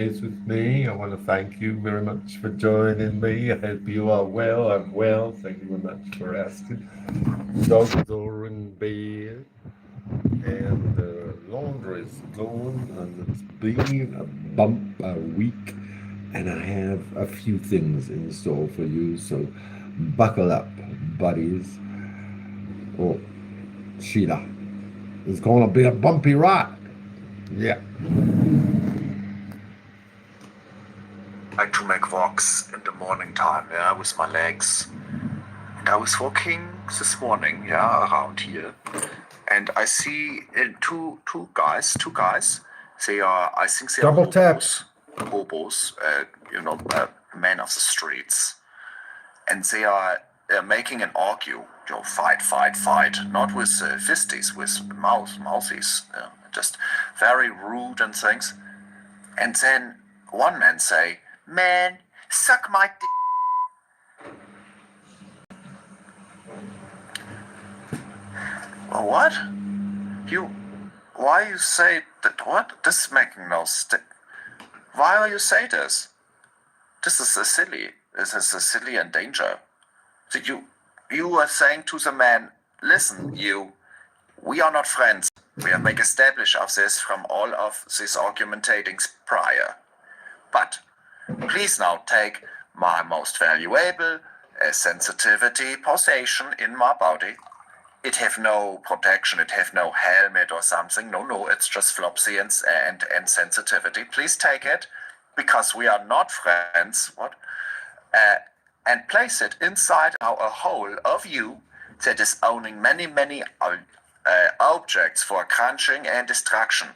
is with me. I want to thank you very much for joining me. I hope you are well. I'm well. Thank you very much for asking. Dogs are in bed, and the laundry's going, and it's been a bumper week, and I have a few things in store for you. So buckle up, buddies. Oh, Sheila, it's going to be a bumpy ride. Yeah. Like to make walks in the morning time, yeah, with my legs. And I was walking this morning, yeah, around here, and I see two guys. They are, I think they are Double tap. hobos, men of the streets, and they are making an argue, fight, not with fisties, with mouthies, just very rude and things. And then one man say, "Man, suck my dick." Well, what? Why you say that? What? This is making no Why you say this? This is silly. This is silly and danger. So you are saying to the man, listen, we are not friends. We have make established of this from all of these argumentatings prior. But please now take my most valuable sensitivity possession in my body. It have no protection, it have no helmet or something. No, it's just flopsy and sensitivity. Please take it, because we are not friends. What? And place it inside now a hole of you that is owning many objects for crunching and destruction.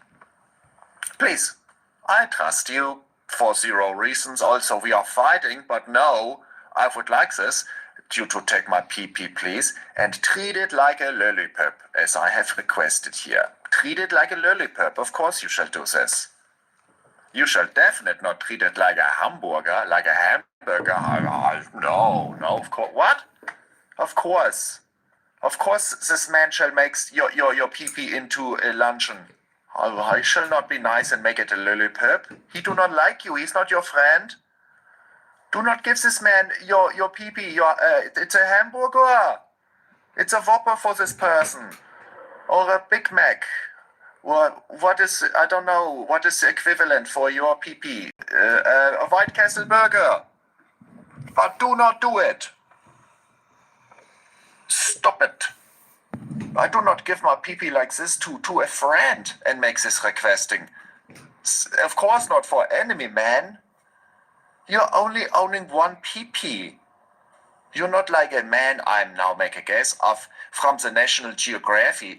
Please, I trust you for zero reasons. Also, we are fighting, but no, I would like this. You to take my pee-pee, please, and treat it like a lollipop, as I have requested here. Treat it like a lollipop. Of course you shall do this. You shall definitely not treat it like a hamburger, No, of course. What? Of course. Of course this man shall make your pee-pee into a luncheon. I shall not be nice and make it a lollipop. He do not like you. He's not your friend. Do not give this man your pee-pee. It's a hamburger. It's a Whopper for this person. Or a Big Mac. Or what is, I don't know, what is the equivalent for your pee-pee? A White Castle burger. But do not do it. Stop it. I do not give my pee-pee like this to a friend and make this requesting. Of course not for enemy, man. You're only owning one pee-pee. You're not like a man, I'm now make a guess, from the National Geography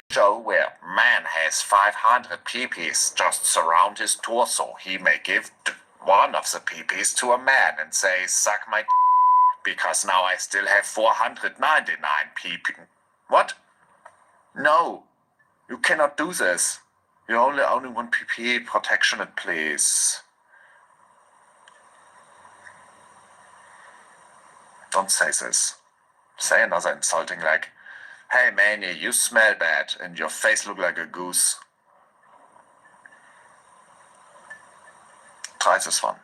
show where man has 500 pee-pees just surround his torso. He may give one of the pee-pees to a man and say, suck my because now I still have 499 pee-pee. What? No, you cannot do this. You only owning one pee-pee. Protection it, please. Don't say this. Say another insulting like, hey man, you smell bad and your face look like a goose. Try this one.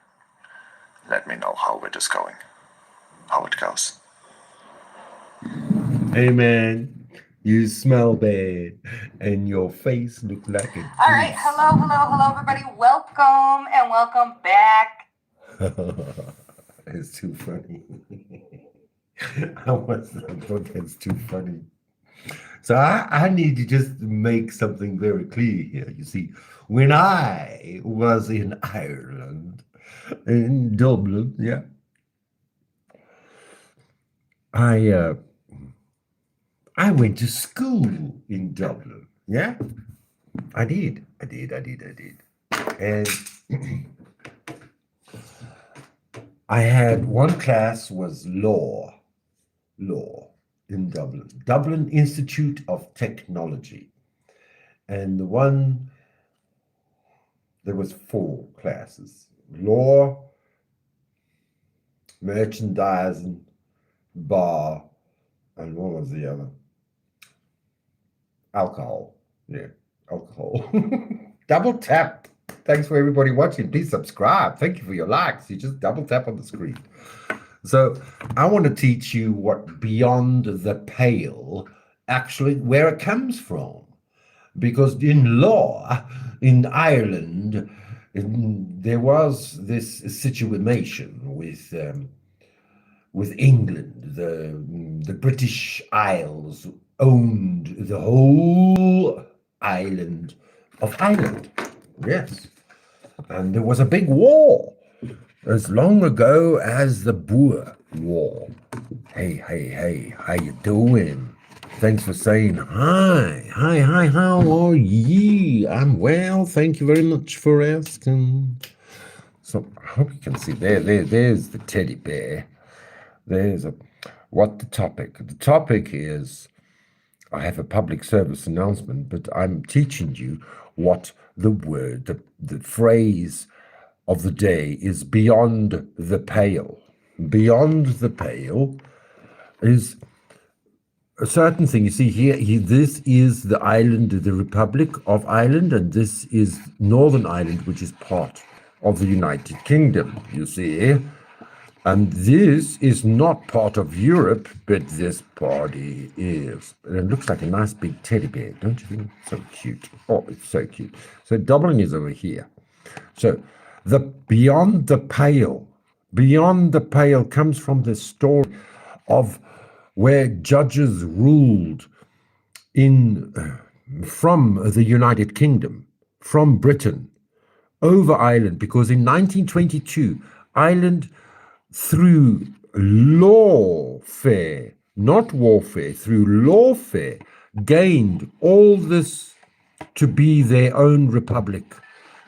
Let me know how it is going. How it goes. Hey man, you smell bad and your face look like a goose. All right, hello everybody. Welcome back. It's too funny. I thought that's too funny. So I need to just make something very clear here. You see, when I was in Ireland, in Dublin, yeah, I went to school in Dublin. Yeah, I did. And I had one class was law in Dublin Institute of Technology. And there was 4 classes: law, merchandising, bar, and what was the other? Alcohol. Yeah, alcohol. Double tap. Thanks for everybody watching. Please subscribe. Thank you for your likes. You just double tap on the screen. So I want to teach you what beyond the pale actually where it comes from. Because in law in Ireland, there was this situation with England. The British Isles owned the whole island of Ireland. Yes. And there was a big war as long ago as the Boer War. Hey, how you doing? Thanks for saying hi. Hi, how are ye? I'm well, thank you very much for asking. So I hope you can see there's the teddy bear. What the topic? The topic is, I have a public service announcement, but I'm teaching you what the word, the phrase of the day is beyond the pale. Beyond the pale is a certain thing. You see here, this is the island, the Republic of Ireland, and this is Northern Ireland, which is part of the United Kingdom, you see. And this is not part of Europe, but this party is. And it looks like a nice big teddy bear, don't you think? So cute. Oh, it's so cute. So Dublin is over here. So the beyond the pale comes from the story of where judges ruled from the United Kingdom, from Britain, over Ireland, because in 1922, Ireland, through lawfare, not warfare, through lawfare, gained all this to be their own republic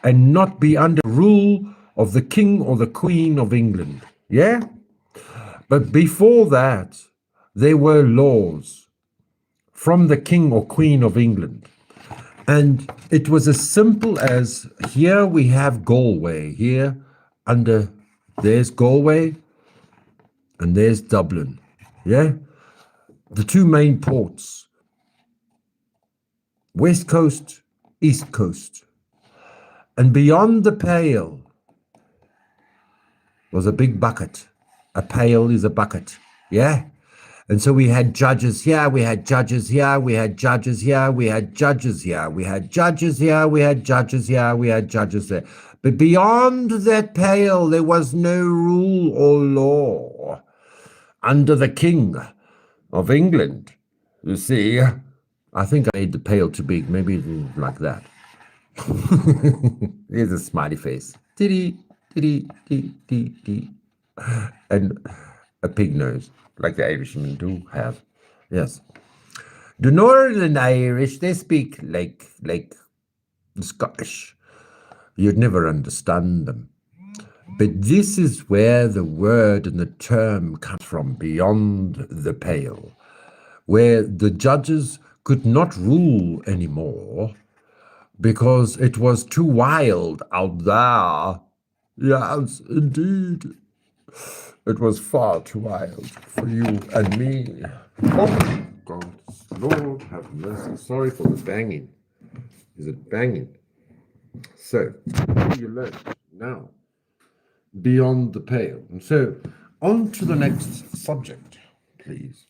and not be under rule of the king or the queen of England. Yeah? But before that, there were laws from the king or queen of England. And it was as simple as, here we have Galway, here there's Galway and there's Dublin. Yeah? The two main ports, West Coast, East Coast. And beyond the pale was a big bucket. A pail is a bucket. Yeah? And so we had judges here, we had judges here, we had judges here, we had judges here, we had judges here, we had judges here, we had judges there. But beyond that pale, there was no rule or law under the King of England. You see, I think I made the pale too big, maybe like that. Here's a smiley face. Diddy, diddy, dee, dee, dee. And a pig nose, like the Irishmen do have. Yes. The Northern Irish, they speak like Scottish. You'd never understand them. But this is where the word and the term comes from, beyond the pale, where the judges could not rule anymore because it was too wild out there. Yes, indeed. It was far too wild for you and me. Oh, God, Lord have mercy. Sorry for the banging. Is it banging? So, you learned now. Beyond the pale. And so, on to the next subject, please.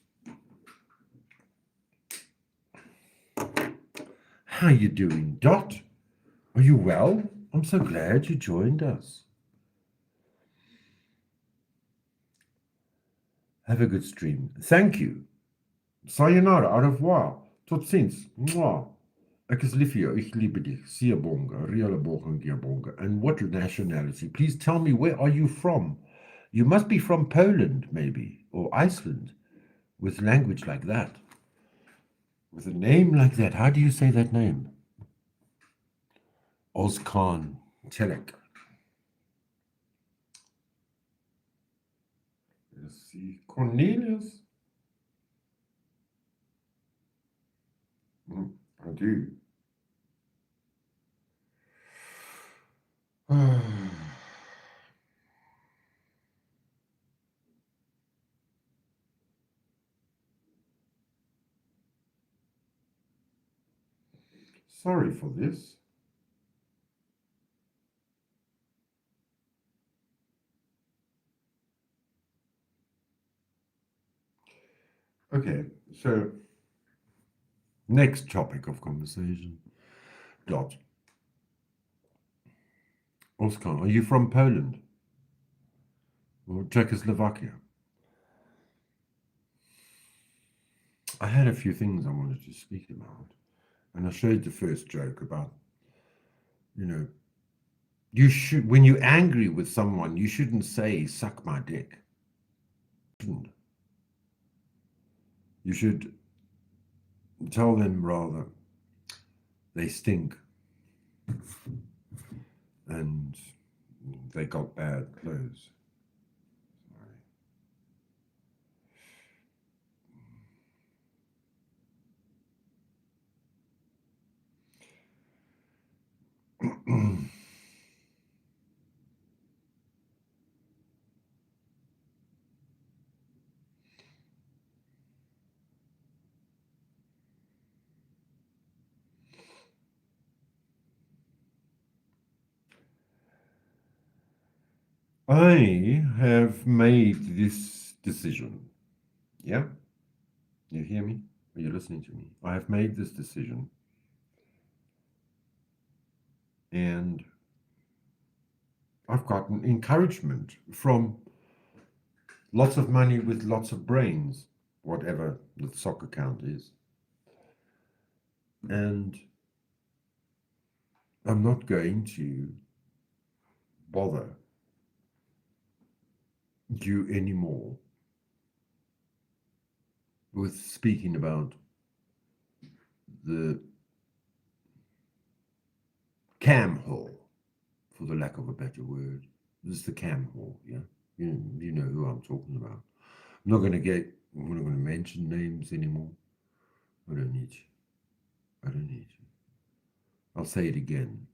How you doing, Dot? Are you well? I'm so glad you joined us. Have a good stream. Thank you. Sayonara, au revoir. Tot ziens. Mwah. Ek is lief vir jou. Ich liebe dich. Siyabonga, Rialabonga, Giabonga. And what nationality? Please tell me, where are you from? You must be from Poland, maybe, or Iceland, with language like that. With a name like that. How do you say that name? Ozkan Telek. Let's see. Cornelius. I do. Sorry for this. Okay, so next topic of conversation. Dot. Oscar, are you from Poland or Czechoslovakia? I had a few things I wanted to speak about, and I showed the first joke about, you should, when you're angry with someone, you shouldn't say, suck my dick. You should tell them rather, they stink and they got bad clothes. Sorry. I have made this decision. Yeah? You hear me? Are you listening to me? I have made this decision. And I've gotten encouragement from lots of money with lots of brains, whatever the soccer account is. And I'm not going to bother you anymore with speaking about the cam hole, for the lack of a better word. This is the cam hole, yeah? You know who I'm talking about. I'm not going to mention names anymore. I don't need you. I'll say it again.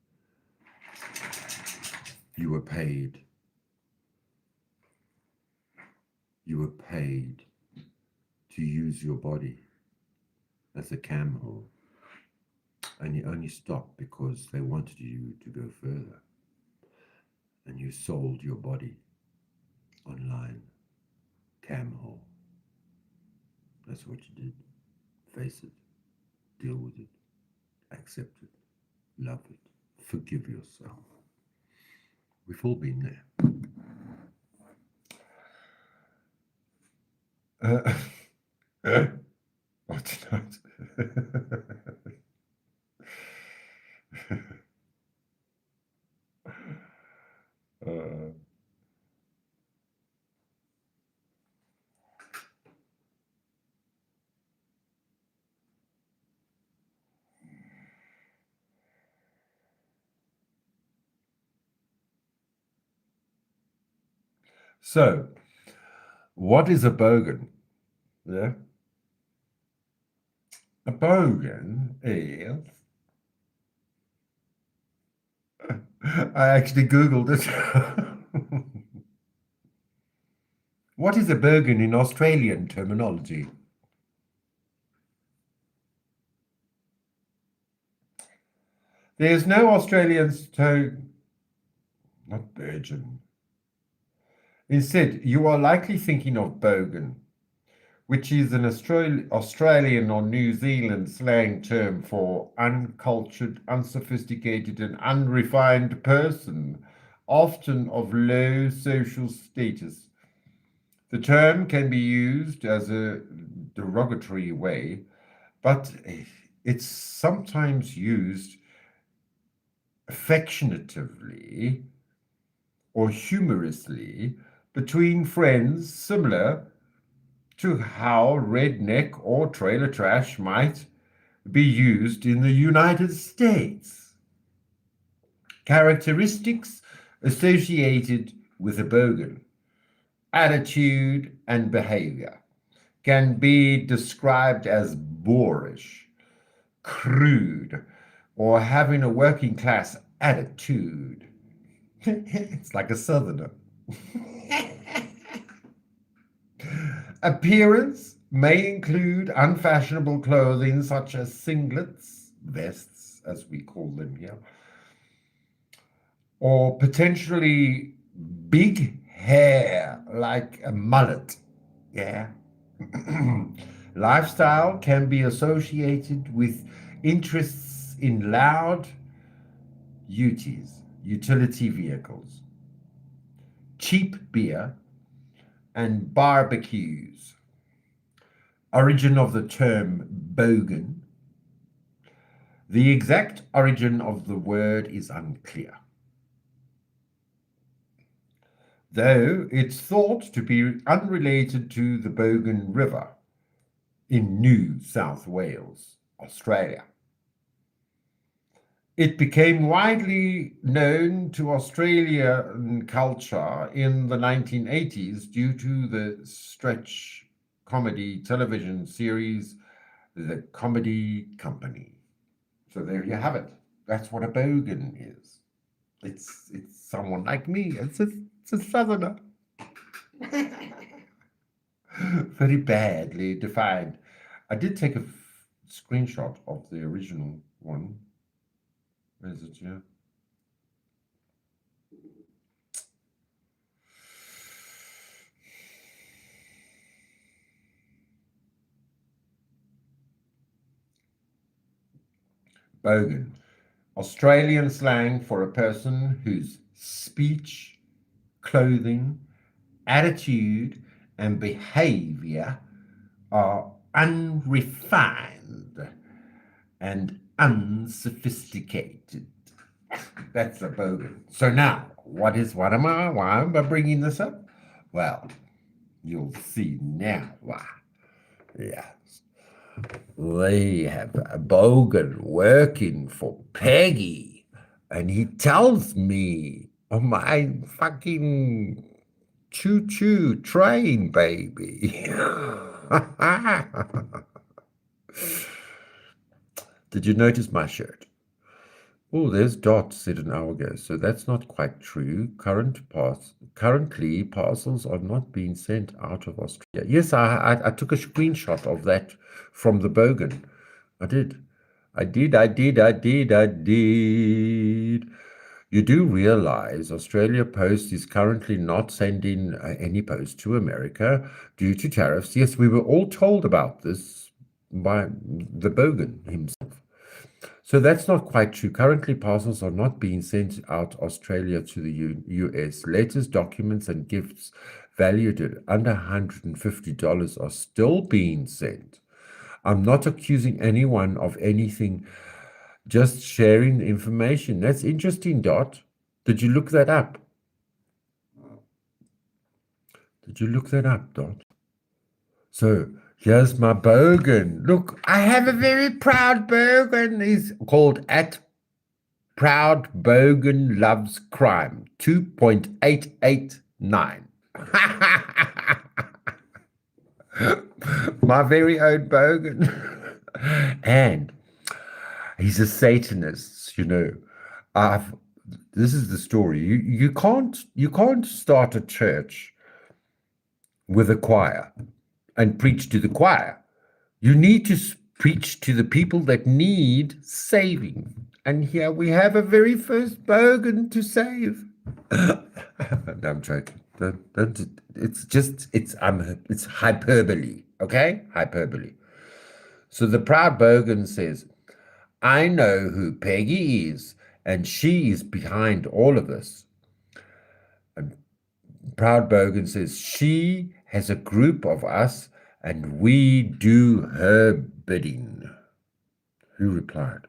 You were paid. You were paid to use your body as a cam hole. And you only stopped because they wanted you to go further. And you sold your body online. Cam hole. That's what you did. Face it. Deal with it. Accept it. Love it. Forgive yourself. We've all been there. What's that? So, what is a bogan? Yeah. A bogan is. I actually Googled it. What is a bogan in Australian terminology? There's no Australian not virgin. Instead, you are likely thinking of bogan, which is an Australian or New Zealand slang term for uncultured, unsophisticated, and unrefined person, often of low social status. The term can be used as a derogatory way, but it's sometimes used affectionately or humorously between friends, similar to how redneck or trailer trash might be used in the United States. Characteristics associated with a bogan: attitude and behavior can be described as boorish, crude, or having a working class attitude. It's like a southerner. Appearance may include unfashionable clothing such as singlets, vests, as we call them here, or potentially big hair like a mullet. Yeah. Lifestyle can be associated with interests in loud utility vehicles, cheap beer, and barbecues. Origin of the term bogan. The exact origin of the word is unclear, though it's thought to be unrelated to the Bogan River in New South Wales, Australia. It became widely known to Australian culture in the 1980s due to the stretch comedy television series, The Comedy Company. So there you have it. That's what a bogan is. It's someone like me. It's a southerner. Very badly defined. I did take a screenshot of the original one. Where is it here? Bogan. Australian slang for a person whose speech, clothing, attitude, and behavior are unrefined and unsophisticated. That's a bogan. So now, why am I bringing this up? Well, you'll see now why. Yes. They have a bogan working for Peggy, and he tells me on my fucking choo-choo train, baby. Did you notice my shirt? Oh, there's Dot said an hour ago, so that's not quite true. Currently, parcels are not being sent out of Australia. Yes, I took a screenshot of that from the Bogan. I did. You do realize Australia Post is currently not sending any post to America due to tariffs. Yes, we were all told about this by the Bogan himself. So that's not quite true. Currently, parcels are not being sent out Australia to the US. Letters, documents, and gifts valued at under $150 are still being sent. I'm not accusing anyone of anything, just sharing the information. That's interesting, Dot. Did you look that up? Dot? So here's my bogan. Look, I have a very proud bogan. He's called at Proud Bogan Loves Crime 2.889. My very own bogan. And he's a Satanist, you know. This is the story. You can't start a church with a choir and preach to the choir. You need to preach to the people that need saving. And here we have a very first bogan to save. No, I'm joking. It's hyperbole, okay? Hyperbole. So the proud bogan says, I know who Peggy is, and she is behind all of this. And proud bogan says, she has a group of us, and we do her bidding. Who replied?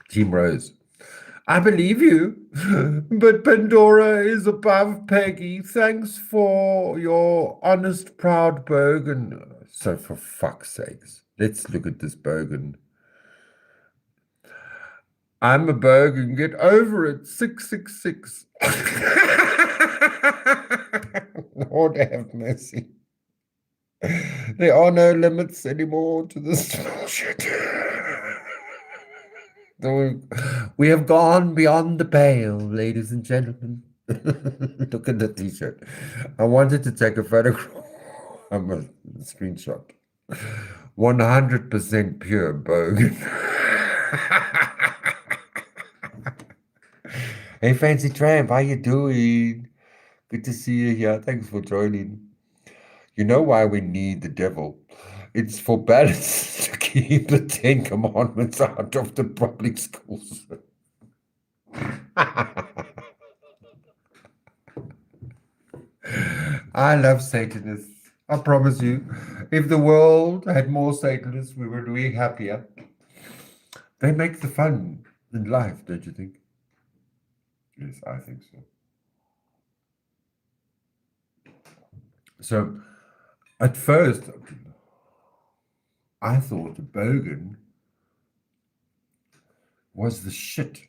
Team Rose. I believe you, but Pandora is above Peggy. Thanks for your honest, proud bogan. So for fuck's sakes, let's look at this bogan. I'm a bogan. Get over it. 666. Lord have mercy. There are no limits anymore to this bullshit. We have gone beyond the pale, ladies and gentlemen. Look at the t-shirt. I wanted to take a photograph. I'm a screenshot. 100% pure bogan. Hey, Fancy Tramp, how you doing? Good to see you here. Thanks for joining. You know why we need the devil? It's for parents to keep the 10 Commandments out of the public schools. I love Satanists. I promise you, if the world had more Satanists, we would be happier. They make the fun in life, don't you think? Yes, I think so. So, at first, I thought Bogan was the shit.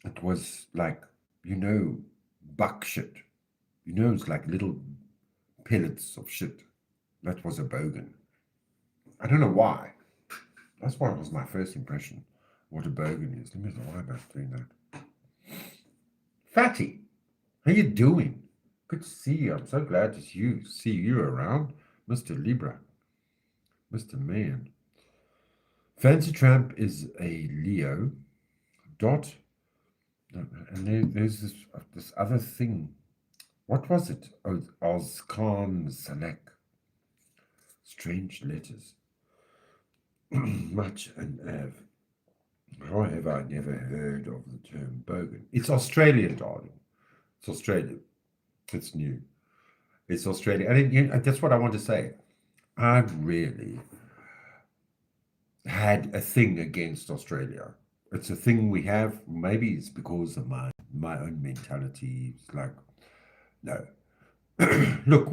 It was like, buck shit. It's like little pellets of shit. That was a Bogan. I don't know why. That's what was my first impression, what a Bogan is. Let me know why am I doing that. Fatty, how you doing? Good to see you. I'm so glad to see you around, Mr. Libra, Mr. Man. Fancy Tramp is a Leo. Dot, and there's this other thing. What was it? Oh, Ozkan Salek. Strange letters. Much and Av. How have I never heard of the term Bogan? It's Australian, darling. It's Australian. It's new. It's Australian. And that's what I want to say. I really had a thing against Australia. It's a thing we have. Maybe it's because of my own mentality. It's like, no. Look,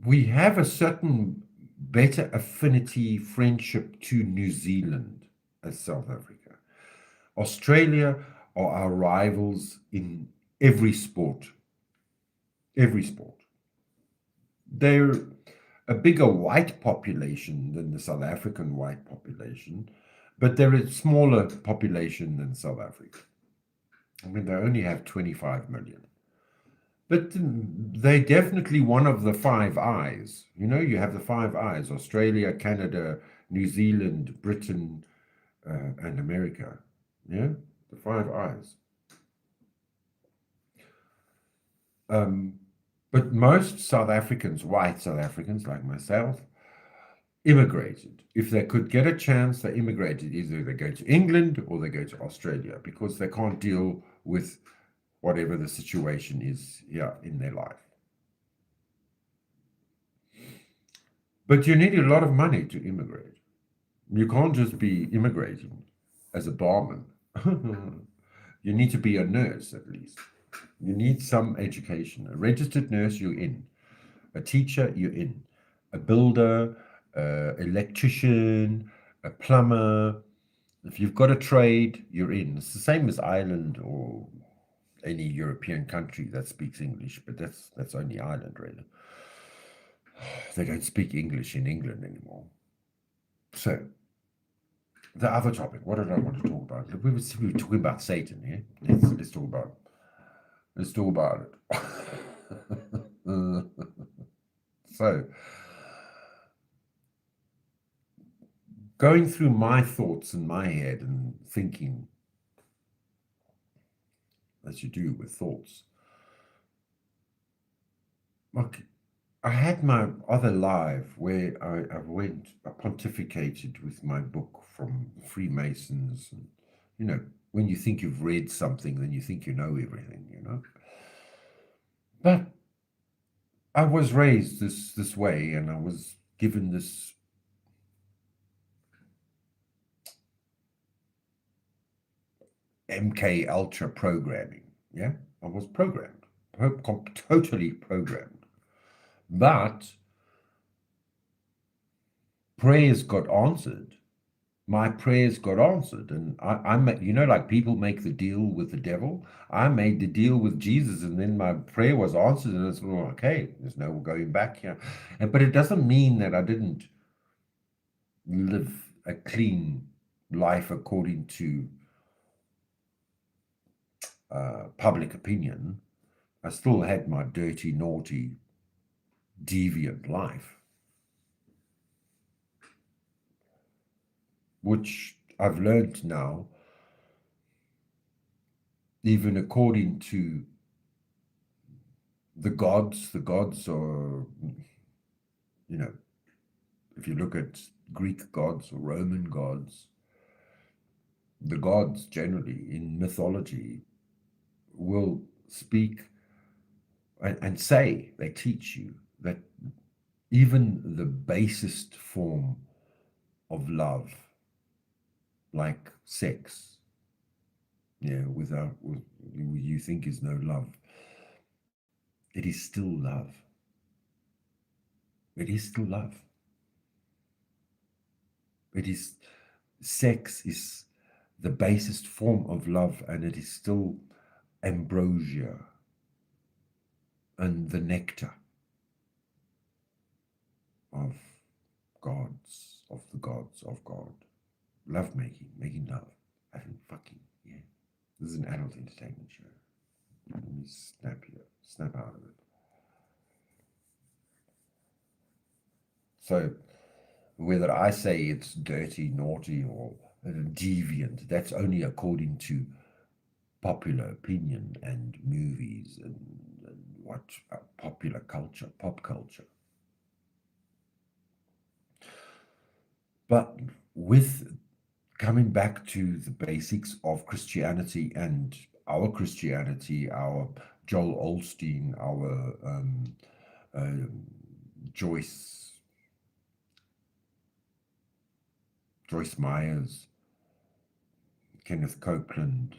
we have a certain better affinity, friendship to New Zealand as South Africa. Australia are our rivals in every sport. Every sport. They're a bigger white population than the South African white population, but they're a smaller population than South Africa. I mean, they only have 25 million. But they're definitely one of the Five Eyes. You have the Five Eyes: Australia, Canada, New Zealand, Britain, and America. Yeah, the Five Eyes. But most South Africans, white South Africans like myself, immigrated. If they could get a chance, they immigrated. Either they go to England or they go to Australia because they can't deal with whatever the situation is here in their life. But you need a lot of money to immigrate. You can't just be immigrating as a barman. You need to be a nurse at least. You need some education. A registered nurse, you're in. A teacher, you're in. A builder, electrician, a plumber. If you've got a trade, you're in. It's the same as Ireland or any European country that speaks English, but that's only Ireland, really. They don't speak English in England anymore. So, the other topic, what did I want to talk about? We were talking about Satan here. Let's talk about it. So, going through my thoughts in my head and thinking, as you do with thoughts. Like, I had my other live where I pontificated with my book from Freemasons. And, when you think you've read something, then you think you know everything. But I was raised this way, and I was given this MK Ultra programming. Yeah, I was programmed, totally programmed. But prayers got answered. My prayers got answered, and I like people make the deal with the devil. I made the deal with Jesus, and then my prayer was answered, and it's okay. There's no going back here, but it doesn't mean that I didn't live a clean life according to public opinion. I still had my dirty, naughty, deviant life, which I've learned now, even according to The gods are, if you look at Greek gods or Roman gods, the gods generally in mythology will speak and say, they teach you that even the basest form of love, like sex, without you think is no love, it is still love. It is still love. Sex is the basest form of love, and it is still ambrosia and the nectar of the gods of God. Love making love, having fucking, yeah. This is an adult entertainment show. Let me snap out of it. So, whether I say it's dirty, naughty, or deviant, that's only according to popular opinion and movies and what popular culture, pop culture. But with coming back to the basics of Christianity and our Christianity, our Joel Osteen, our Joyce Myers, Kenneth Copeland,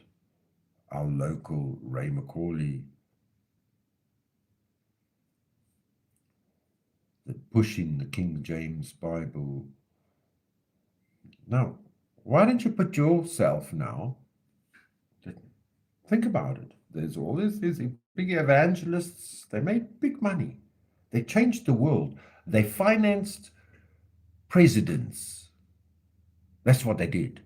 our local Ray McCauley, the pushing the King James Bible. Now, why don't you put yourself now? Think about it. There's all these big evangelists. They made big money. They changed the world. They financed presidents. That's what they did.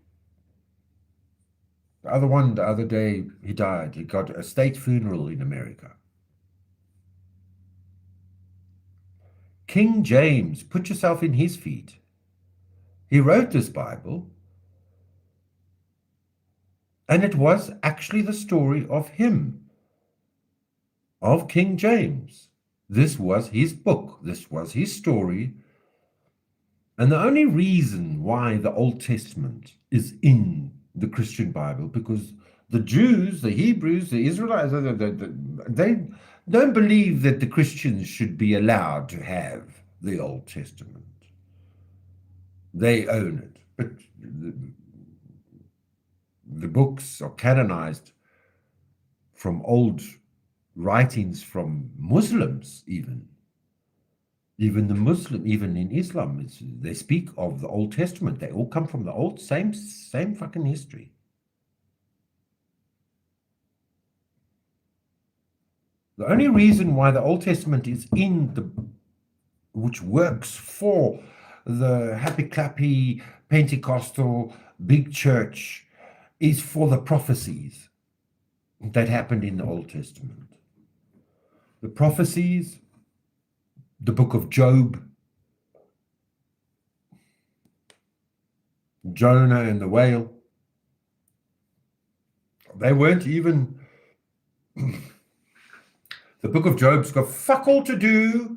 The other day, he died. He got a state funeral in America. King James, put yourself in his feet. He wrote this Bible, and it was actually the story of him, of King James. This was his book. This was his story. And the only reason why the Old Testament is in the Christian Bible, because the Jews, the Hebrews, the Israelites, they don't believe that the Christians should be allowed to have the Old Testament. They own it. But the books are canonized from old writings from Muslims, even in Islam, they speak of the Old Testament. They all come from the old, same fucking history. The only reason why the Old Testament is which works for the happy clappy Pentecostal big church, is for the prophecies that happened in the Old Testament. The prophecies, the book of Job, Jonah and the whale, they weren't even, the book of Job's got fuck all to do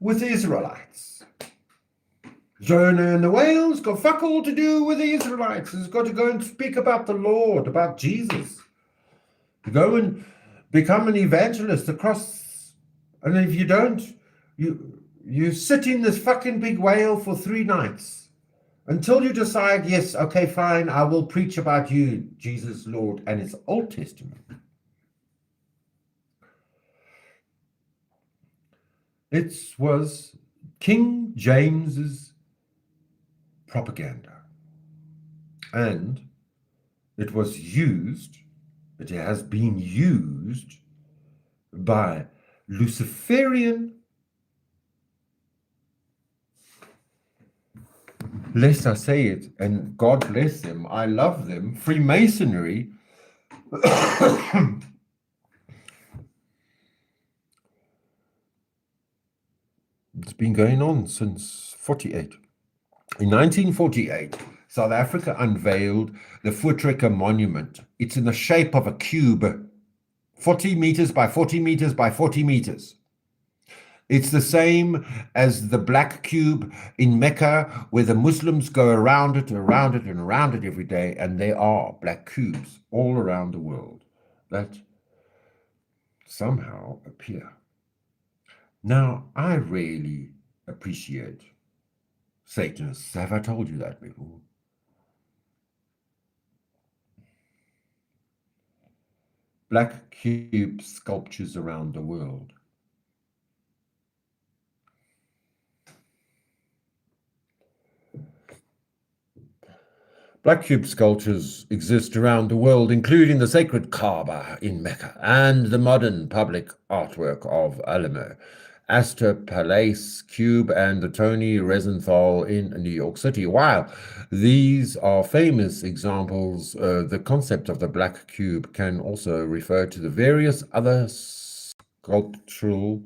with the Israelites. Jonah and the whale's got fuck all to do with the Israelites. It's got to go and speak about the Lord, about Jesus. Go and become an evangelist across, and if you don't, you sit in this fucking big whale for 3 nights until you decide, yes, okay, fine, I will preach about you, Jesus, Lord, and it's Old Testament. It was King James's propaganda, and it has been used by Luciferian, lest I say it, and God bless them, I love them, Freemasonry. It's been going on since 48. In 1948, South Africa unveiled the Voortrekker Monument. It's in the shape of a cube. 40 meters by 40 meters by 40 meters. It's the same as the black cube in Mecca, where the Muslims go around it, around it, and around it every day, and there are black cubes all around the world that somehow appear. Now, I really appreciate Satanists. Have I told you that before? Black cube sculptures around the world. Black cube sculptures exist around the world, including the sacred Kaaba in Mecca and the modern public artwork of Alamo, Astor Palace Cube, and the Tony Rosenthal in New York City. While these are famous examples, the concept of the black cube can also refer to the various other sculptural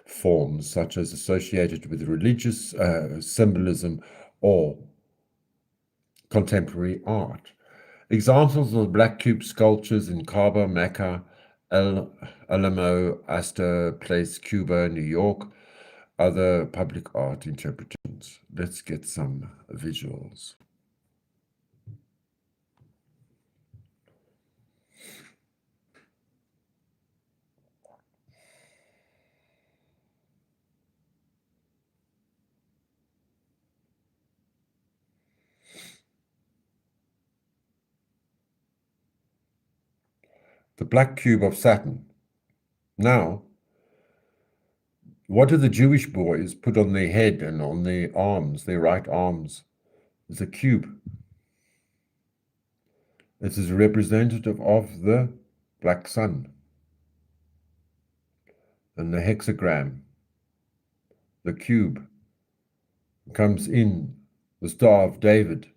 forms, such as associated with religious symbolism or contemporary art. Examples of black cube sculptures in Kaaba, Mecca, Alamo, Astor Place, Cuba, New York, other public art interpretations. Let's get some visuals. The black cube of Saturn. Now, what do the Jewish boys put on their head and on their arms, their right arms? It's a cube. It is representative of the black sun and the hexagram. The cube comes in the Star of David.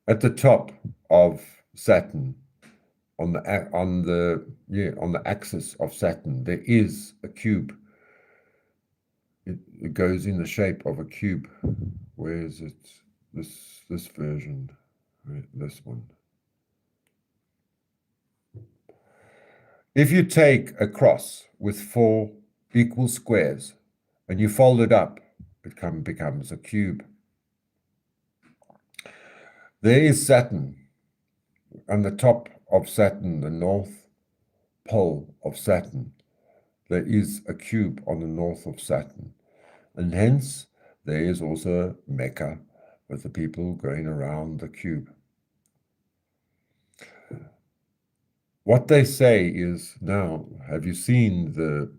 At the top of Saturn, on the axis of Saturn, there is a cube. It goes in the shape of a cube. Where is it? This version, this one. If you take a cross with 4 equal squares and you fold it up, it becomes a cube. There is Saturn. On the top of Saturn, the north pole of Saturn, there is a cube on the north of Saturn. And hence, there is also Mecca with the people going around the cube. What they say is, now, have you seen the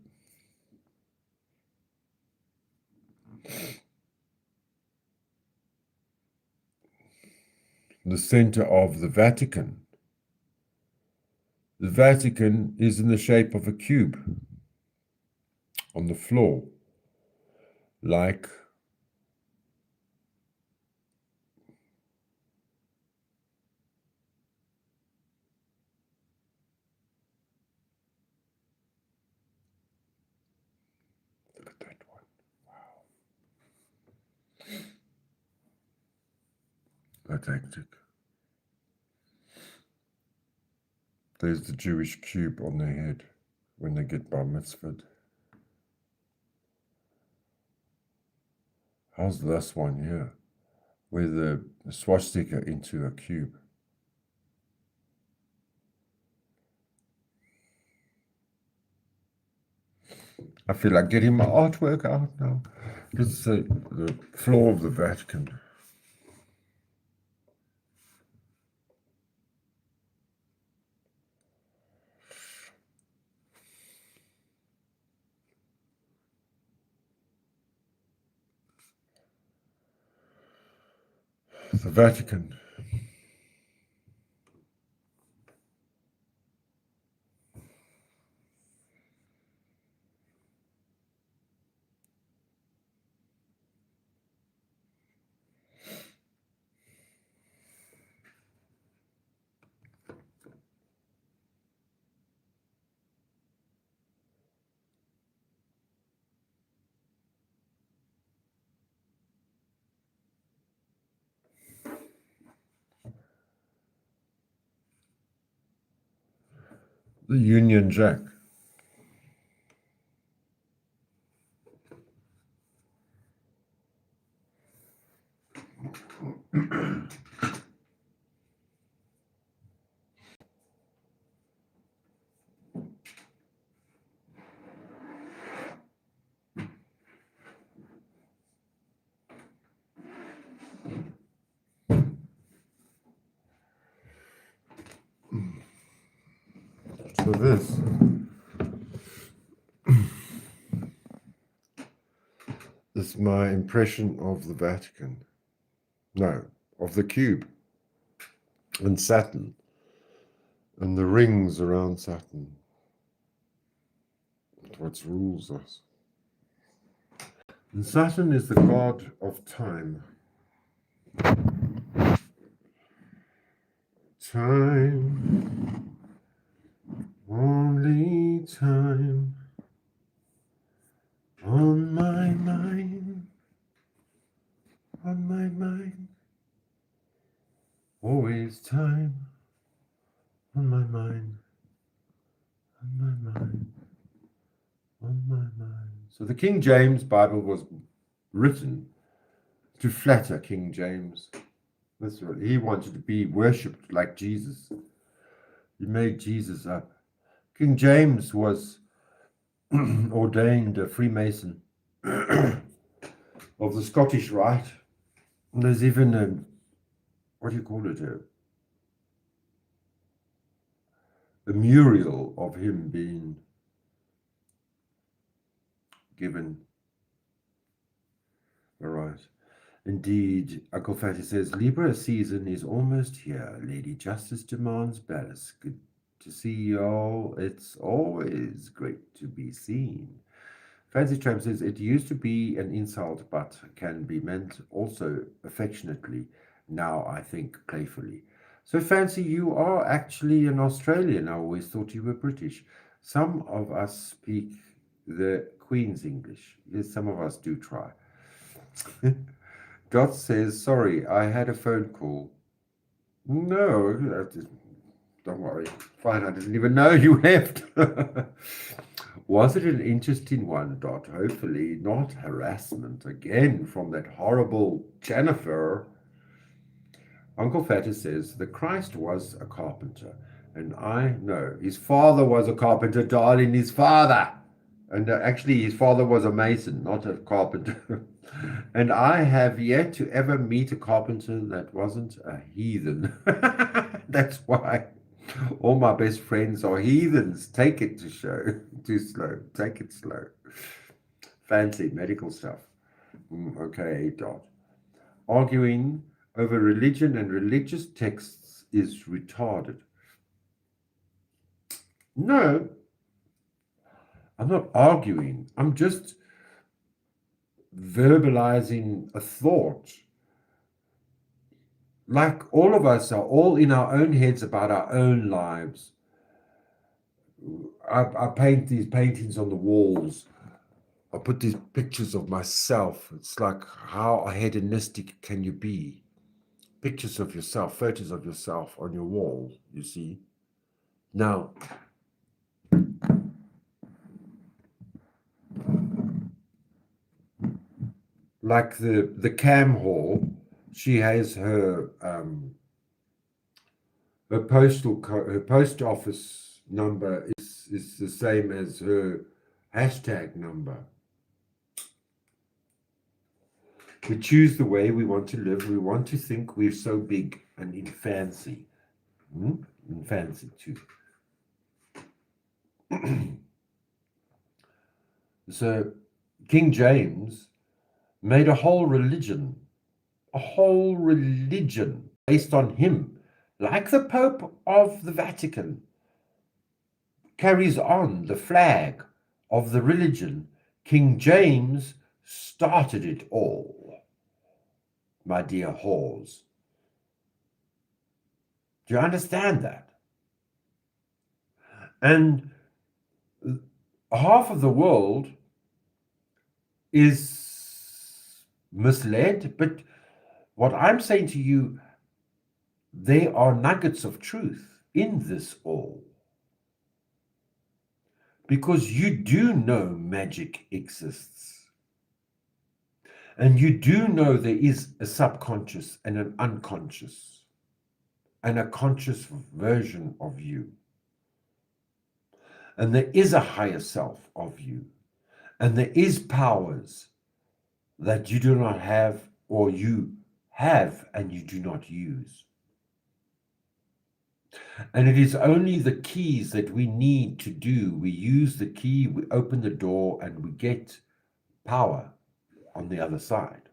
center of the Vatican? The Vatican is in the shape of a cube on the floor, like look at that one. Wow. That's hectic. There's the Jewish cube on their head when they get bar mitzvahed. How's this one here? With the swastika into a cube. I feel like getting my artwork out now. This is the floor of the Vatican. The Vatican. The Union Jack. So this is my impression of the Vatican. No, of the cube and Saturn and the rings around Saturn. What rules us. And Saturn is the god of time. Time, only time, on my mind, always time, on my mind, on my mind, on my mind. So the King James Bible was written to flatter King James. That's right. He wanted to be worshipped like Jesus. He made Jesus up. King James was ordained a Freemason of the Scottish Rite. And there's even a, what do you call it, a mural of him being given a rite. Indeed, Uncle Fatty says, Libra season is almost here. Lady Justice demands Ballas. Good to see you all. It's always great to be seen. Fancy Tramp says, it used to be an insult, but can be meant also affectionately. Now I think playfully. So Fancy, you are actually an Australian. I always thought you were British. Some of us speak the Queen's English. Yes, some of us do try. Dot says, sorry, I had a phone call. No, don't worry. Fine, I didn't even know you left. Was it an interesting one, Dot? Hopefully not harassment again from that horrible Jennifer. Uncle Fatty says, the Christ was a carpenter. And I know his father was a carpenter, darling, his father. And actually, his father was a mason, not a carpenter. And I have yet to ever meet a carpenter that wasn't a heathen. That's why all my best friends are heathens. Take it to show. Too slow. Take it slow. Fancy medical stuff. Okay, Dot. Arguing over religion and religious texts is retarded. No. I'm not arguing. I'm just verbalizing a thought. Like all of us are all in our own heads about our own lives. I paint these paintings on the walls. I put these pictures of myself. It's like, how hedonistic can you be? Pictures of yourself, photos of yourself on your wall, you see. Now, like the Cam Hall, she has her post office number is the same as her hashtag number. We choose the way we want to live. We want to think we're so big and in fancy. In fancy too. So King James made a whole religion based on him, like the Pope of the Vatican carries on the flag of the religion. King James started it all, my dear whores. Do you understand that? And half of the world is misled, but what I'm saying to you, there are nuggets of truth in this all. because you do know magic exists. And you do know there is a subconscious and an unconscious and a conscious version of you. And there is a higher self of you. And there is powers that you do not have, or you have and you do not use. And it is only the keys that we need to do. We use the key, we open the door, and we get power on the other side.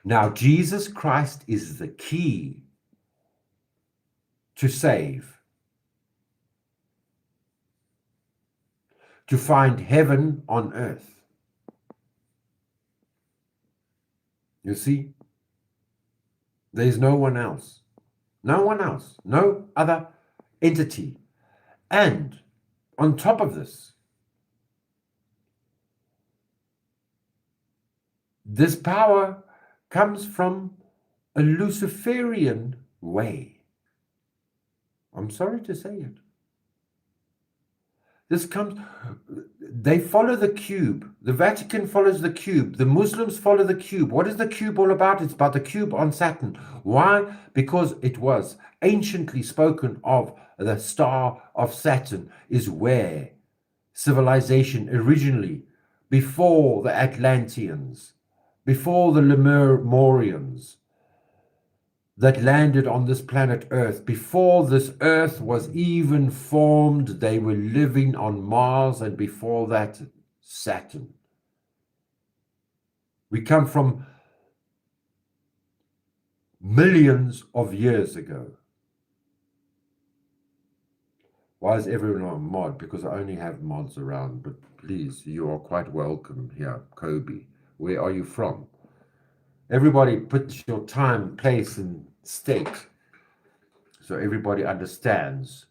Now, Jesus Christ is the key to save, to find heaven on earth. You see, there's no one else. No one else. No other entity. And on top of this, this power comes from a Luciferian way. I'm sorry to say it. They follow the cube. The Vatican follows the cube. The Muslims follow the cube. What is the cube all about? It's about the cube on Saturn. Why? Because it was anciently spoken of the star of Saturn is where civilization originally, before the Atlanteans, before the Lemurians, that landed on this planet Earth. Before this Earth was even formed, they were living on Mars, and before that, Saturn. We come from millions of years ago. Why is everyone on mod? Because I only have mods around, but please, you are quite welcome here. Kobe, where are you from? Everybody put your time, place, and state so everybody understands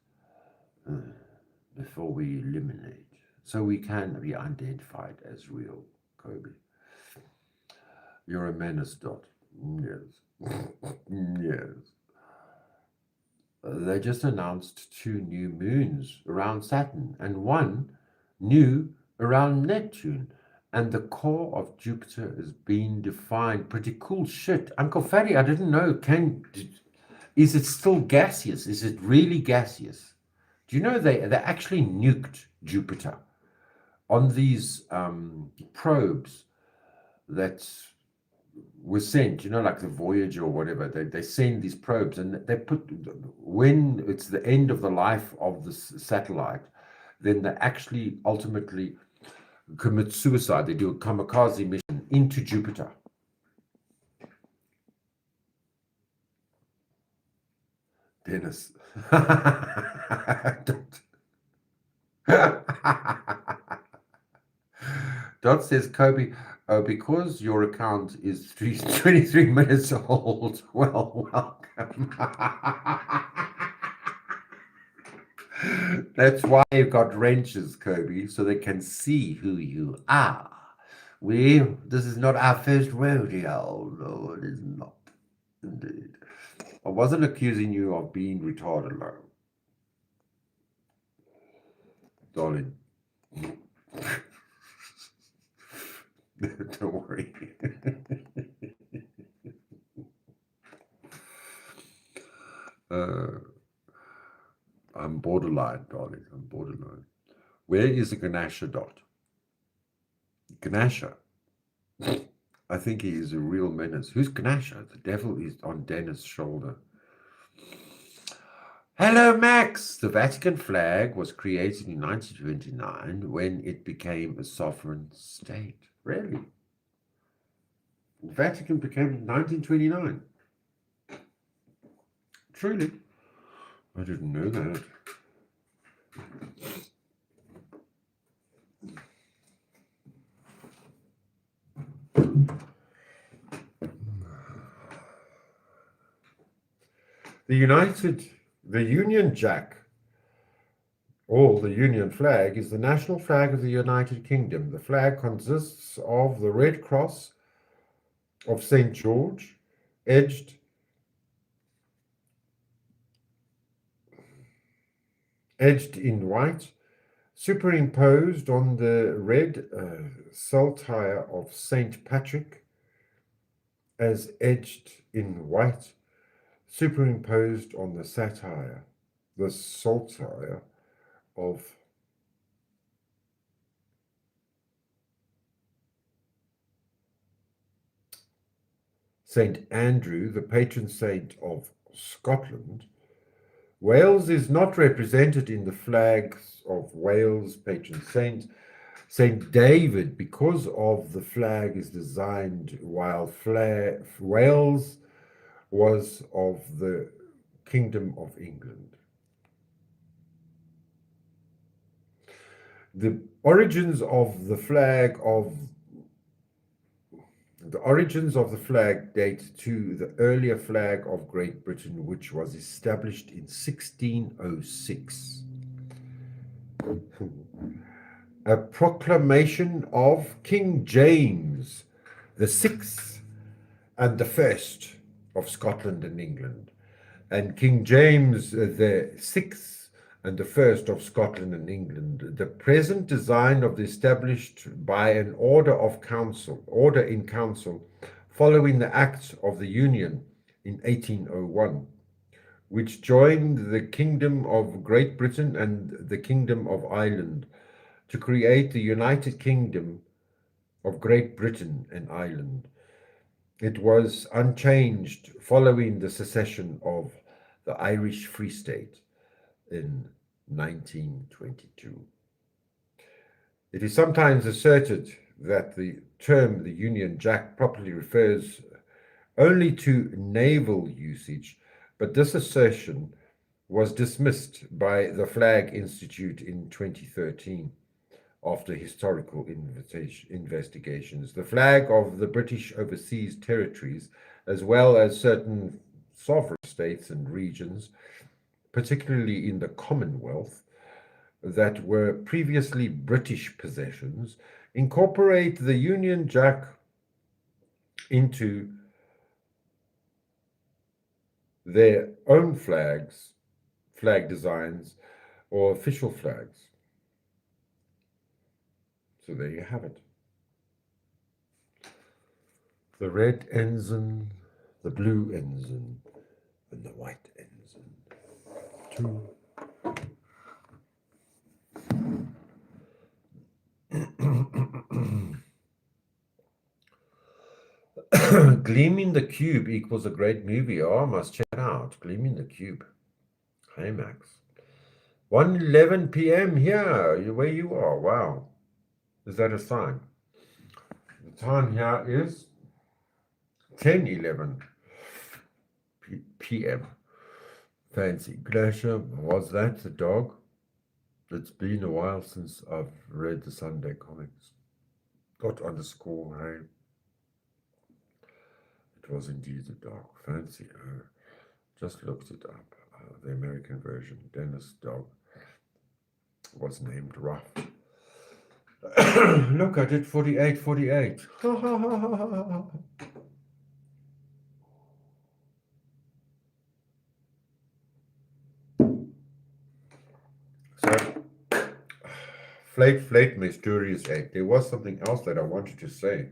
before we eliminate, so we can be identified as real. Kobe, you're a menace, Dot. Yes. Yes. They just announced 2 new moons around Saturn and 1 new around Neptune. And the core of Jupiter is being defined. Pretty cool shit. Uncle Fatty, I didn't know. Is it still gaseous? Is it really gaseous? Do you know they actually nuked Jupiter on these probes that were sent, like the Voyager or whatever. They send these probes, and they put, when it's the end of the life of the satellite, then they actually ultimately commit suicide. They do a kamikaze mission into Jupiter. Dennis. Dot says, Kobe, because your account is 23 minutes old, well, welcome. That's why you've got wrenches, Kobe, so they can see who you are. This is not our first rodeo. No, it is not. Indeed. I wasn't accusing you of being retarded, though. Darling. Don't worry. I'm borderline, darling. I'm borderline. Where is the Ganesha, Dot? Ganesha. I think he is a real menace. Who's Ganesha? The devil is on Dennis' shoulder. Hello, Max. The Vatican flag was created in 1929 when it became a sovereign state. Really? The Vatican became in 1929. Truly. I didn't know that. The Union Jack, or the Union flag, is the national flag of the United Kingdom. The flag consists of the Red Cross of St. George, edged in white, superimposed on the red saltire of Saint Patrick, as edged in white, superimposed on the saltire of Saint Andrew, the patron saint of Scotland. Wales is not represented in the flags of Wales' patron saint, Saint David, because of the flag is designed while Wales was of the Kingdom of England. The origins of the flag date to the earlier flag of Great Britain, which was established in 1606. A proclamation of King James the Sixth and the First of Scotland and England, and King James the Sixth and the First of Scotland and England. The present design of the established by an order in council, following the Act of the Union in 1801, which joined the Kingdom of Great Britain and the Kingdom of Ireland to create the United Kingdom of Great Britain and Ireland. It was unchanged following the secession of the Irish Free State in 1922. It is sometimes asserted that the term the Union Jack properly refers only to naval usage, but this assertion was dismissed by the Flag Institute in 2013 after historical investigations. The flag of the British overseas territories, as well as certain sovereign states and regions, particularly in the Commonwealth, that were previously British possessions, incorporate the Union Jack into their own flag designs, or official flags. So there you have it. The red ensign, the blue ensign, and the white ensign. Two. Gleaming the Cube equals a great movie. Oh, I must check it out. Gleaming the Cube. Hey, Max. 1:11 p.m. here, where you are. Wow. Is that a sign? The time here is 10:11 p.m. Fancy. Glacier, was that the dog? It's been a while since I've read the Sunday comics. Got underscore, hey. It was indeed a dog. Fancy. Just looked it up. The American version. Dennis' dog was named Ruff. Look, I did 48. So, Flate, mysterious egg. There was something else that I wanted to say.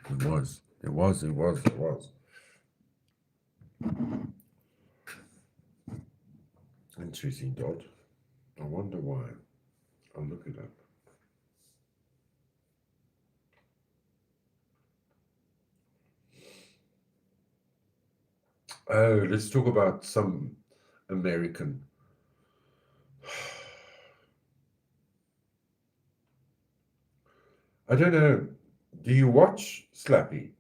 It was. Interesting dot. I wonder why. I'll look it up. Oh, let's talk about some American. I don't know. Do you watch Slappy?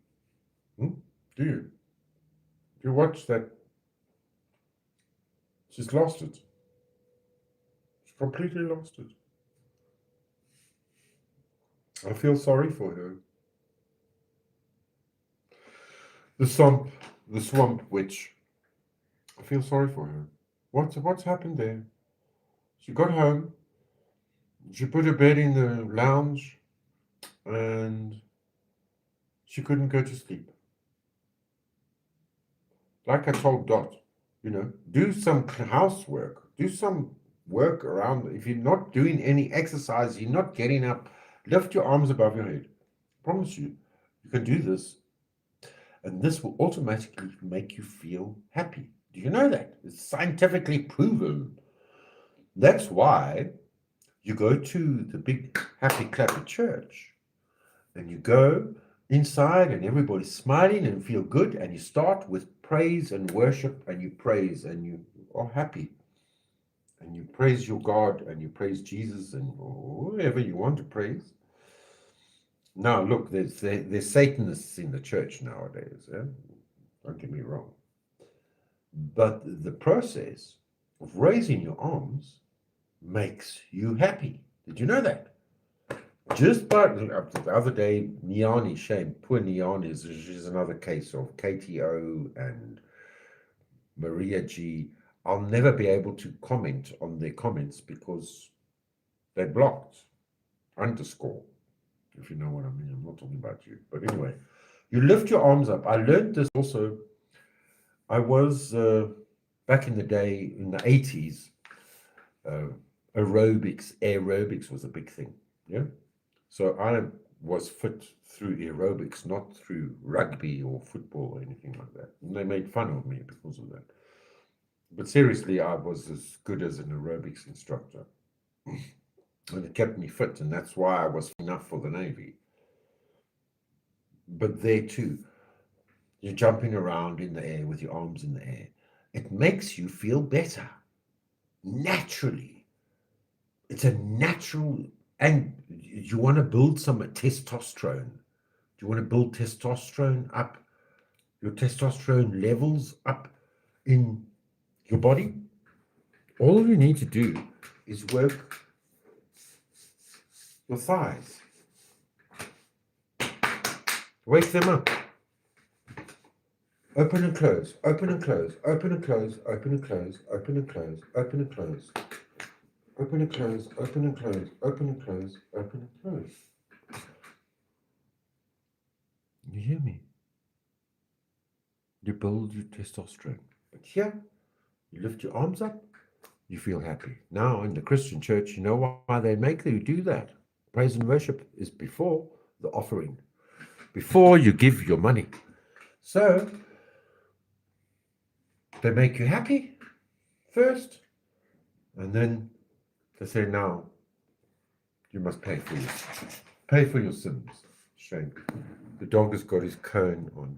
Do you? Do you watch that? She's lost it. She completely lost it. I feel sorry for her. The swamp witch. I feel sorry for her. What's happened there? She got home. She put her bed in the lounge, and she couldn't go to sleep. Like I told Dot, do some housework, do some work around. If you're not doing any exercise, you're not getting up, lift your arms above your head. I promise you, you can do this. And this will automatically make you feel happy. Do you know that? It's scientifically proven. That's why you go to the big happy clappy church and you go inside and everybody's smiling and feel good, and you start with praise and worship, and you praise and you are happy. And you praise your God and you praise Jesus and whoever you want to praise. Now, look, there's Satanists in the church nowadays. Yeah? Don't get me wrong. But the process of raising your arms makes you happy. Did you know that? Just by the other day, Niani, shame, poor Niani, is another case of KTO and Maria G. I'll never be able to comment on their comments because they're blocked. Underscore, if you know what I mean. I'm not talking about you. But anyway, you lift your arms up. I learned this also. I was back in the day, in the 80s, aerobics was a big thing. Yeah. So I was fit through aerobics, not through rugby or football or anything like that. And they made fun of me because of that. But seriously, I was as good as an aerobics instructor. And it kept me fit, and that's why I was enough for the Navy. But there too, you're jumping around in the air with your arms in the air. It makes you feel better. Naturally. It's a natural, and you want to build some testosterone. Do you want to build testosterone up, your testosterone levels up in your body? All you need to do is work your thighs. Wake them up. Open and close, open and close, open and close, open and close, open and close, open and close. Open and close, open and close, open and close, open and close. You hear me? You build your testosterone. But here, you lift your arms up, you feel happy. Now, in the Christian church, you know why they make you do that? Praise and worship is before the offering, before you give your money. So, they make you happy first, and then they say, now, you must pay for your sins. Shame. The dog has got his cone on.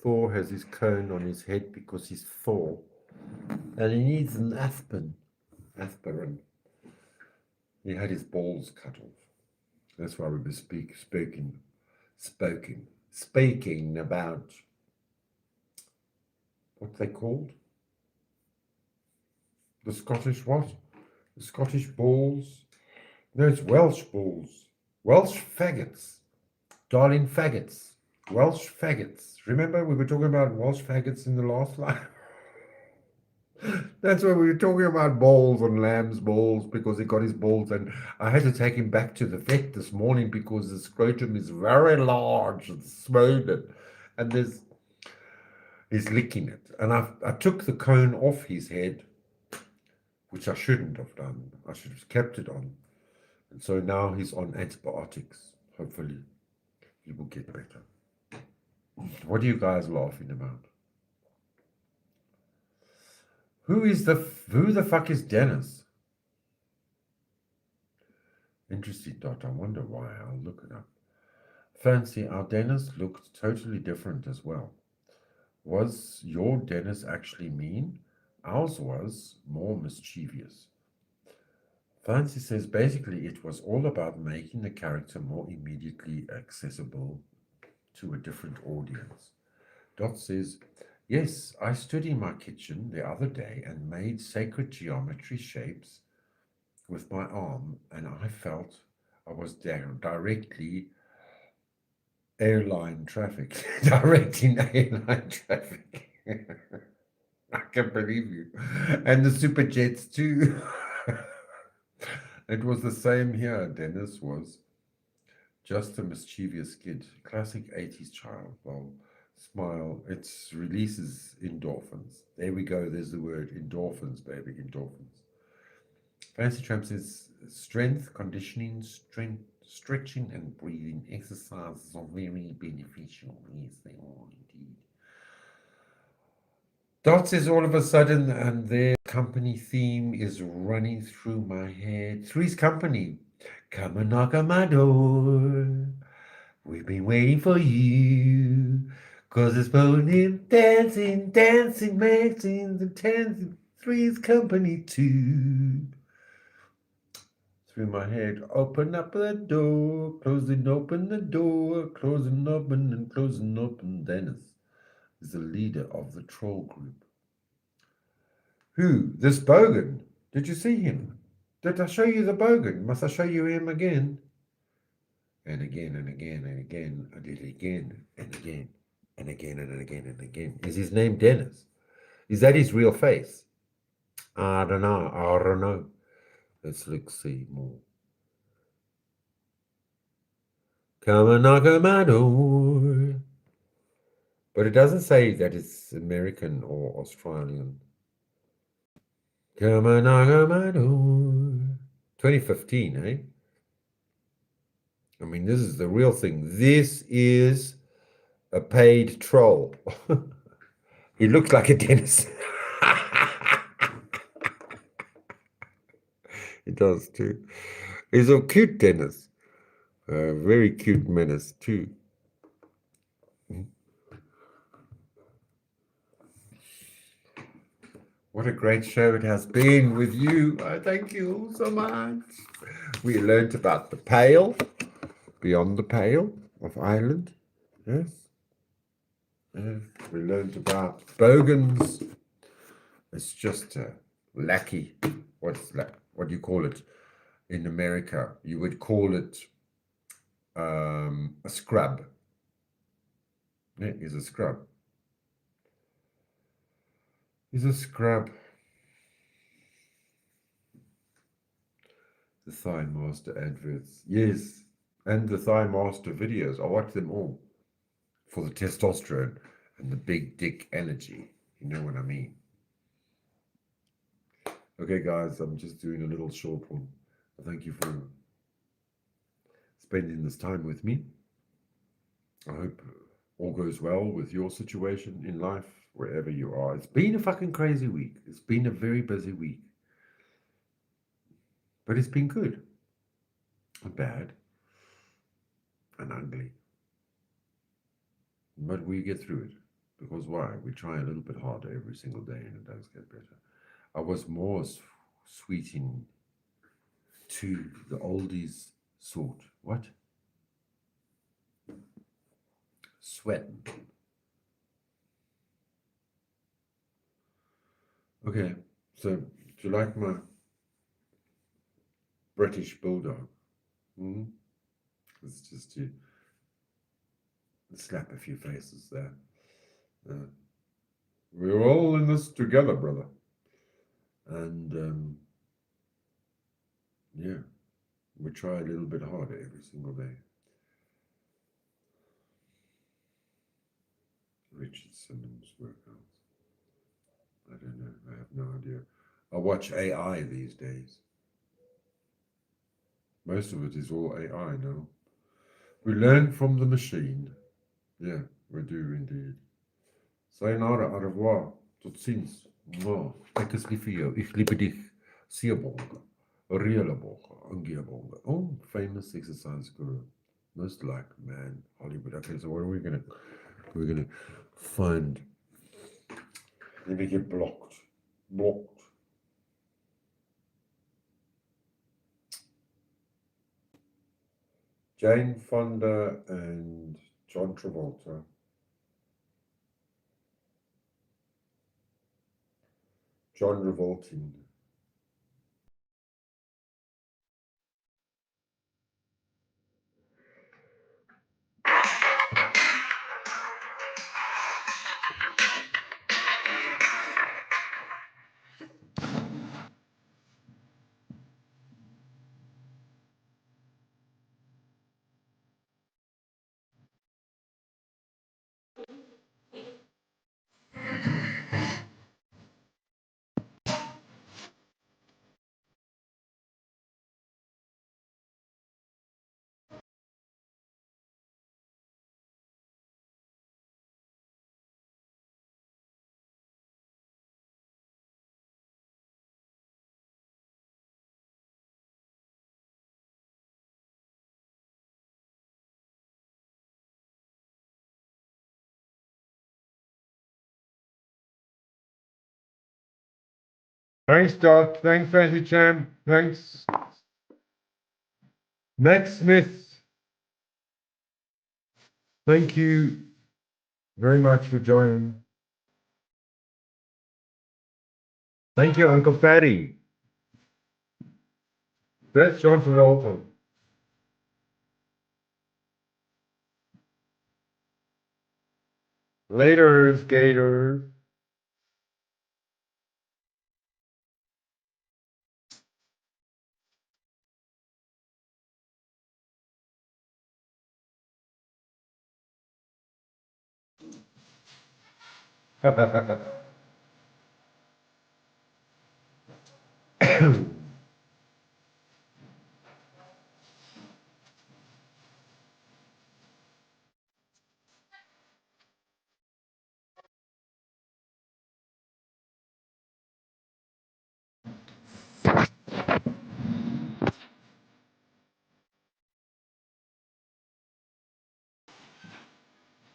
Thor has his cone on his head because he's Thor. And he needs an aspirin. He had his balls cut off. That's why we were speaking about what they called? The Scottish what? The Scottish balls? No, it's Welsh balls. Welsh faggots. Darling faggots. Welsh faggots. Remember we were talking about Welsh faggots in the last line? That's why we were talking about balls and lamb's balls, because he got his balls, and I had to take him back to the vet this morning because the scrotum is very large and swollen, and he's licking it. And I took the cone off his head, which I shouldn't have done. I should have kept it on. And so now he's on antibiotics. Hopefully he will get better. What are you guys laughing about? Who the fuck is Dennis? Interesting dot. I wonder why. I'll look it up. Fancy, our Dennis looked totally different as well. Was your Dennis actually mean? Ours was more mischievous. Fancy says basically it was all about making the character more immediately accessible to a different audience. Dot says, yes, I stood in my kitchen the other day and made sacred geometry shapes with my arm, and I felt I was directly airline traffic, directing airline traffic. I can't believe you. And the super jets too. It was the same here. Dennis was just a mischievous kid, classic 80s child. Well, Smile. It releases endorphins. There we go. There's the word endorphins, baby. Endorphins. Fancy Tramps is strength, conditioning, stretching, and breathing exercises are very beneficial. Yes, they are indeed. Dot says all of a sudden, and their company theme is running through my head. Three's Company. Come and knock on my door. We've been waiting for you. 'Cause it's pony dancing, dancing, dancing, the dancing. Three's Company too. Through my head, open up the door, closing open the door, closing open and closing open. Dennis is the leader of the troll group. Who? This Bogan. Did you see him? Did I show you the Bogan? Must I show you him again? And again and again and again. I did it again and again and again and again and again. Is his name Dennis? Is that his real face? I don't know. I don't know. Let's look, see more. Come and knock on my door. But it doesn't say that it's American or Australian. Come and knock on my door. 2015, eh? I mean, this is the real thing. This is a paid troll. He looks like a dentist. He does too. He's a cute dentist. A very cute menace too. What a great show it has been with you. I thank you so much. We learned about the Pale, beyond the Pale of Ireland. Yes. We learned about Bogans. It's just a lackey. What do you call it? In America, you would call it a scrub. Yeah, he's a scrub. He's a scrub. The Thigh Master adverts. Yes. And the Thigh Master videos. I watch them all. For the testosterone and the big dick energy. You know what I mean? Okay, guys, I'm just doing a little short one. Thank you for spending this time with me. I hope all goes well with your situation in life, wherever you are. It's been a fucking crazy week. It's been a very busy week. But it's been good. And bad. And ugly. But we get through it. Because why? We try a little bit harder every single day and it does get better. I was more sweeting to the oldies sort. What? Sweating. Okay, so do you like my British bulldog? It's just to slap a few faces there. We're all in this together, brother. And yeah, we try a little bit harder every single day. Richard Simmons workouts. I don't know. I have no idea. I watch AI these days. Most of it is all AI now. We learn from the machine. Yeah, we do indeed. Sayonara, au revoir. Tot ziens. Mwah. Ek is lief vir jou. Ek liebe dich. Sierbonga. Reële bonga. Angia bonga. Oh, famous exercise guru. Most like man. Hollywood. Okay, so what are we gonna... We're gonna find... Let me get blocked. Blocked. Jane Fonda and John Travolta. John Revolting. Thanks, Doc. Thanks, Fancy Chan. Thanks. Max Smith. Thank you very much for joining. Thank you, Uncle Fatty. That's John Travolta. Later, Gators.